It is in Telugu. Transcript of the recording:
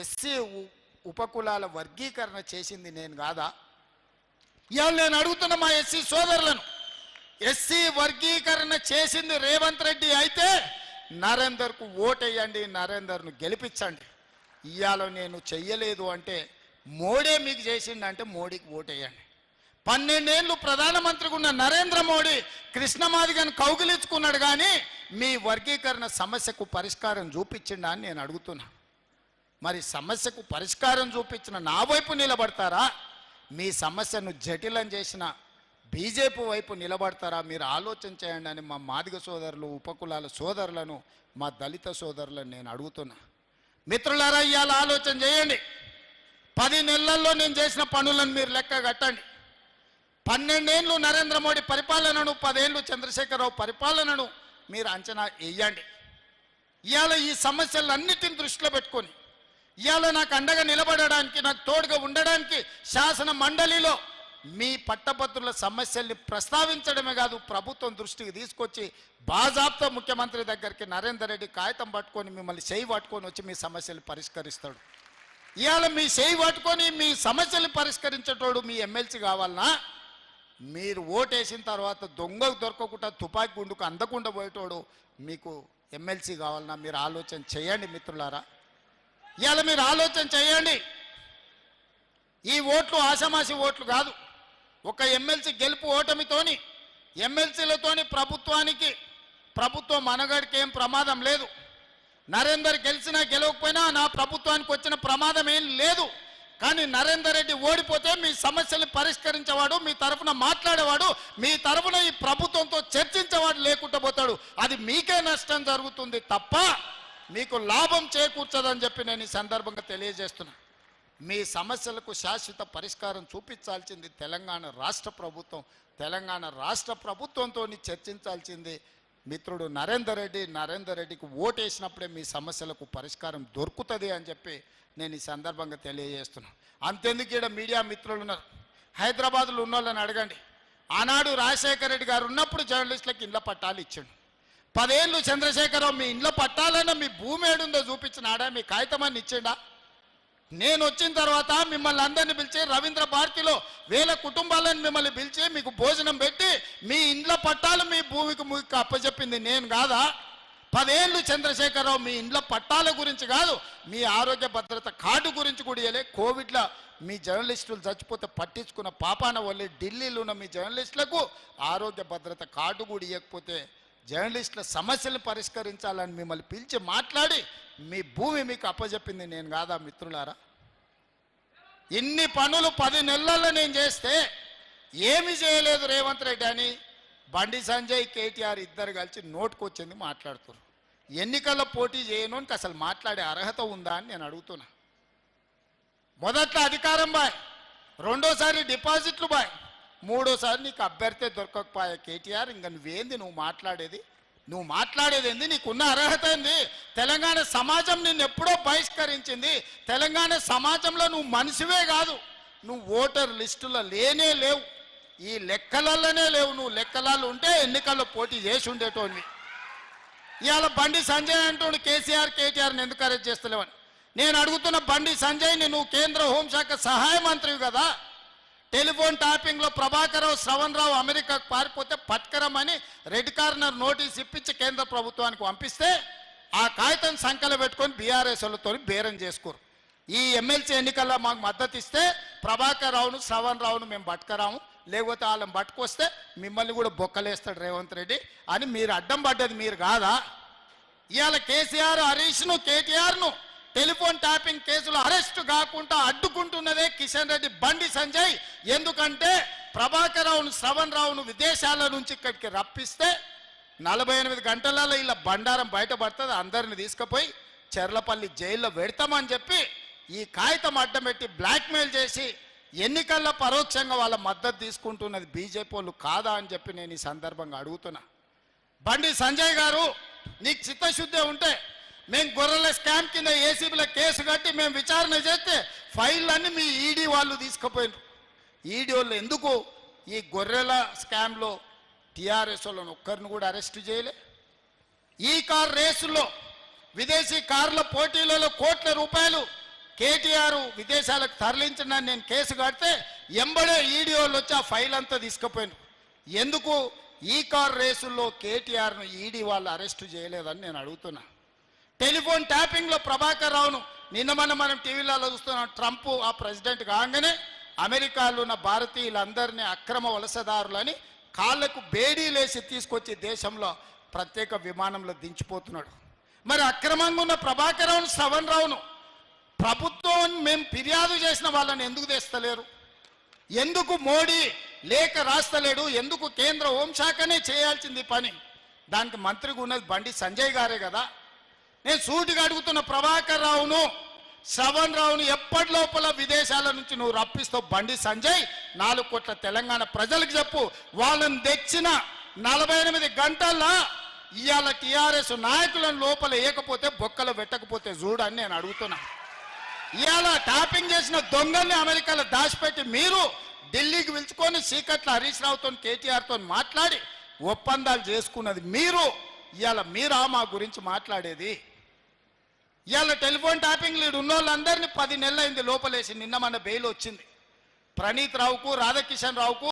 ఎస్సీ ఉపకులాల వర్గీకరణ చేసింది నేను కాదా? ఇవాళ నేను అడుగుతున్న మా ఎస్సీ సోదరులను, ఎస్సీ వర్గీకరణ చేసింది రేవంత్ రెడ్డి అయితే నరేందర్కు ఓటేయండి, నరేందర్ను గెలిపించండి. ఇవాళ నేను చెయ్యలేదు అంటే మోడీ మీకు చేసిండంటే మోడీకి ఓటేయండి. 12 ఏళ్ళు ప్రధానమంత్రిగా ఉన్న నరేంద్ర మోడీ కృష్ణమాదిగను కౌగిలించుకున్నాడు, కానీ మీ వర్గీకరణ సమస్యకు పరిష్కారం చూపించిండా అని నేను అడుగుతున్నా. మరి సమస్యకు పరిష్కారం చూపించిన నా వైపు నిలబడతారా, మీ సమస్యను జటిలం చేసిన బీజేపీ వైపు నిలబడతారా? మీరు ఆలోచన చేయండి అని మా మాదిగ సోదరులు, ఉపకులాల సోదరులను, మా దళిత సోదరులను నేను అడుగుతున్నా. మిత్రులారా, ఇవాళ ఆలోచన చేయండి. 10 నెలల్లో నేను చేసిన పనులను మీరు లెక్క కట్టండి. 12 ఏళ్ళు నరేంద్ర మోడీ పరిపాలనను, 10 ఏళ్ళు చంద్రశేఖరరావు పరిపాలనను మీరు అంచనా వేయండి. ఇవాళ ఈ సమస్యలన్నిటిని దృష్టిలో పెట్టుకొని ఇవాళ నాకు అండగా నిలబడడానికి, నాకు తోడుగా ఉండడానికి శాసన మండలిలో మీ పట్టభద్రుల సమస్యల్ని ప్రస్తావించడమే కాదు, ప్రభుత్వం దృష్టికి తీసుకొచ్చి బాజాబ్తా ముఖ్యమంత్రి దగ్గరికి నరేందర్ రెడ్డి కాగితం పట్టుకొని మిమ్మల్ని చేయి పట్టుకొని వచ్చి మీ సమస్యలు పరిష్కరిస్తాడు. ఇవాళ మీ చేయి పట్టుకొని మీ సమస్యలు పరిష్కరించేటోడు మీ ఎమ్మెల్సీ కావాలన్నా, మీరు ఓటేసిన తర్వాత దొంగకు దొరకకుండా తుపాకీ గుండుకు అందకుండా పోయేటోడు మీకు ఎమ్మెల్సీ కావాలన్నా? మీరు ఆలోచన చేయండి మిత్రులారా. ఇవాళ మీరు ఆలోచన చేయండి. ఈ ఓట్లు ఆషామాషి ఓట్లు కాదు. ఒక ఎమ్మెల్సీ గెలుపు ఓటమితోని, ఎమ్మెల్సీలతోని ప్రభుత్వం మనగడికి ఏం ప్రమాదం లేదు. నరేందర్ గెలిచినా గెలవకపోయినా నా ప్రభుత్వానికి వచ్చిన ప్రమాదం ఏం లేదు. కానీ నరేందర్ రెడ్డి ఓడిపోతే మీ సమస్యలు పరిష్కరించేవాడు, మీ తరఫున మాట్లాడేవాడు, మీ తరఫున ఈ ప్రభుత్వంతో చర్చించేవాడు లేకుండా పోతాడు. అది మీకే నష్టం జరుగుతుంది తప్ప మీకు లాభం చేకూర్చదని చెప్పి నేను ఈ సందర్భంగా తెలియజేస్తున్నా. మీ సమస్యలకు శాశ్వత పరిష్కారం చూపించాల్సింది తెలంగాణ రాష్ట్ర ప్రభుత్వం. తెలంగాణ రాష్ట్ర ప్రభుత్వంతో చర్చించాల్సింది మిత్రుడు నరేందర్ రెడ్డి. నరేందర్ రెడ్డికి ఓటేసినప్పుడే మీ సమస్యలకు పరిష్కారం దొరుకుతుంది అని చెప్పి నేను ఈ సందర్భంగా తెలియజేస్తున్నాను. అంతెందుకు ఇక్కడ మీడియా మిత్రులు ఉన్నారు, హైదరాబాద్లో ఉన్న వాళ్ళని అడగండి. ఆనాడు రాజశేఖర రెడ్డి గారు ఉన్నప్పుడు జర్నలిస్టులకు ఇండ్ల పట్టాలు ఇచ్చాడు. 10 ఏళ్ళు చంద్రశేఖరరావు మీ ఇండ్ల పట్టాలన్నా మీ భూమి ఏడుందో చూపించినాడా? మీ కాగితమాన్ని ఇచ్చిండా? నేను వచ్చిన తర్వాత మిమ్మల్ని అందరినీ పిలిచి రవీంద్ర భారతిలో 1000 కుటుంబాలను మిమ్మల్ని పిలిచి మీకు భోజనం పెట్టి మీ ఇండ్ల పట్టాలు మీ భూమికి మురికి అప్పచెప్పింది నేను కాదా? 10 ఏళ్ళు చంద్రశేఖరరావు మీ ఇండ్ల పట్టాల గురించి కాదు, మీ ఆరోగ్య భద్రత కార్డు గురించి కూడా ఇవ్వలే. కోవిడ్లో మీ జర్నలిస్టులు చచ్చిపోతే పట్టించుకున్న పాపాన వల్లే ఢిల్లీలో ఉన్న మీ జర్నలిస్టులకు ఆరోగ్య భద్రత కార్డు కూడా ఇవ్వకపోతే జర్నలిస్టుల సమస్యలు పరిష్కరించాలని మిమ్మల్ని పిలిచి మాట్లాడి మీ భూమి మీకు అప్పచెప్పింది నేను కాదా మిత్రులారా? ఇన్ని పనులు 10 నెలల్లో నేను చేస్తే ఏమి చేయలేదు రేవంత్ రెడ్డి అని బండి సంజయ్, కేటీఆర్ ఇద్దరు కలిసి నోటుకొచ్చింది మాట్లాడుతున్నారు. ఎన్నికల్లో పోటీ చేయను అని అసలు మాట్లాడే అర్హత ఉందా అని నేను అడుగుతున్నా. మొదట్లో అధికారం బాయ్, రెండోసారి డిపాజిట్లు బాయ్, మూడోసారి నీకు అభ్యర్థి దొరకకపోయా కేటీఆర్. ఇంకా నువ్వేంది నువ్వు మాట్లాడేది ఏంది? నీకున్న అర్హత ఏంది? తెలంగాణ సమాజం నిన్ను ఎప్పుడో బహిష్కరించింది. తెలంగాణ సమాజంలో నువ్వు మనిషివే కాదు, నువ్వు ఓటర్ లిస్టులో లేనే లేవు, ఈ లెక్కలలోనే లేవు. నువ్వు లెక్కలలో ఉంటే ఎన్నికల్లో పోటీ చేసి ఉండేటోనివి. ఇవాళ బండి సంజయ్ అంటూ కేటీఆర్ని ఎందుకు అరెస్ట్ చేస్తలేవని నేను అడుగుతున్న. బండి సంజయ్ని నువ్వు కేంద్ర హోంశాఖ సహాయ మంత్రివి కదా, టెలిఫోన్ ట్యాపింగ్లో ప్రభాకరరావు, శ్రవణ్ రావు అమెరికాకు పారిపోతే పట్కరమని రెడ్ కార్నర్ నోటీస్ ఇప్పించి కేంద్ర ప్రభుత్వానికి పంపిస్తే ఆ కాగితం సంఖ్యలో పెట్టుకొని బీఆర్ఎస్ వాళ్ళతో బేరం చేసుకోరు. ఈ ఎమ్మెల్సీ ఎన్నికల్లో మాకు మద్దతు ఇస్తే ప్రభాకర్ రావును, శ్రవణ్ రావును మేము పట్టుకరాము, లేకపోతే వాళ్ళని పట్టుకొస్తే మిమ్మల్ని కూడా బొక్కలేస్తాడు రేవంత్ రెడ్డి అని మీరు అడ్డం పడ్డది మీరు కాదా? ఇవాళ కేసీఆర్, హరీష్ను, కేటీఆర్ను టెలిఫోన్ ట్యాపింగ్ కేసులో అరెస్ట్ కాకుండా అడ్డుకుంటున్నదే కిషన్ రెడ్డి, బండి సంజయ్. ఎందుకంటే ప్రభాకర్ రావును, శ్రవణ్ రావును విదేశాల నుంచి ఇక్కడికి రప్పిస్తే 48 గంటలలో ఇలా బండారం బయటపడుతుంది, అందరిని తీసుకుపోయి చెర్లపల్లి జైల్లో పెడతామని చెప్పి ఈ కాగితం అడ్డం పెట్టి బ్లాక్మెయిల్ చేసి ఎన్నికల్లో పరోక్షంగా వాళ్ళ మద్దతు తీసుకుంటున్నది బీజేపీ వాళ్ళు కాదా అని చెప్పి నేను ఈ సందర్భంగా అడుగుతున్నా. బండి సంజయ్ గారు, నీకు చిత్తశుద్ధి ఉంటే మేము గొర్రెల స్కామ్ కింద ఏసీబీలో కేసు కట్టి మేము విచారణ చేస్తే ఫైళ్ళన్నీ మీ ఈడీ వాళ్ళు తీసుకుపోయినారు. ఈడీ వాళ్ళు ఎందుకు ఈ గొర్రెల స్కామ్లో టీఆర్ఎస్ వాళ్ళని ఒక్కరిని కూడా అరెస్ట్ చేయలే? ఈ కార్ రేసుల్లో, విదేశీ కార్ల పోటీలలో కోట్ల రూపాయలు కేటీఆర్ విదేశాలకు తరలించిన నేను కేసు కడితే ఎంబడే ఈడీ వాళ్ళు వచ్చి ఆ ఫైల్ అంతా తీసుకుపోయాను. ఎందుకు ఈ కార్ రేసుల్లో కేటీఆర్ను ఈడీ వాళ్ళు అరెస్టు చేయలేదని నేను అడుగుతున్నా. టెలిఫోన్ ట్యాపింగ్లో ప్రభాకర్ రావును నిన్న మనం టీవీలలో చూస్తున్నాం. ట్రంప్ ఆ ప్రెసిడెంట్ కాగానే అమెరికాలో ఉన్న భారతీయులందరినీ అక్రమ వలసదారులని కాళ్లకు బేడీలేసి తీసుకొచ్చి దేశంలో ప్రత్యేక విమానంలో దించిపోతున్నాడు. మరి అక్రమంగా ఉన్న ప్రభాకర్ రావును, శ్రవణ్ రావును ప్రభుత్వం మేము ఫిర్యాదు చేసిన వాళ్ళని ఎందుకు తెస్తలేరు? ఎందుకు మోడీ లేఖ రాస్తలేడు? ఎందుకు కేంద్ర హోంశాఖనే చేయాల్సింది పని? దానికి మంత్రిగా ఉన్నది బండి సంజయ్ గారే కదా. నేను సూటిగా అడుగుతున్న ప్రభాకర్ రావును, శ్రవణ్ రావును ఎప్పటి లోపల విదేశాల నుంచి నువ్వు రప్పిస్తావు? బండి సంజయ్ 4 కోట్ల తెలంగాణ ప్రజలకు చెప్పు. వాళ్ళని తెచ్చిన 48 గంటల్లో ఇవాళ టీఆర్ఎస్ నాయకులను లోపల వేయకపోతే బొక్కలు పెట్టకపోతే చూడని నేను అడుగుతున్నా. ఇవాళ టాపింగ్ చేసిన దొంగల్ని అమెరికాలో దాచిపెట్టి మీరు ఢిల్లీకి పిలుచుకొని సీకట్ల హరీష్ రావుతో కేటీఆర్తో మాట్లాడి ఒప్పందాలు చేసుకున్నది మీరు. ఇవాళ మీరా మా గురించి మాట్లాడేది? ఇవాళ టెలిఫోన్ ట్యాపింగ్ లీడ్ ఉన్న వాళ్ళందరినీ 10 నెలలైంది లోపలేసి. నిన్న మన బెయిల్ వచ్చింది. ప్రణీత్ రావుకు, రాధాకిషన్ రావుకు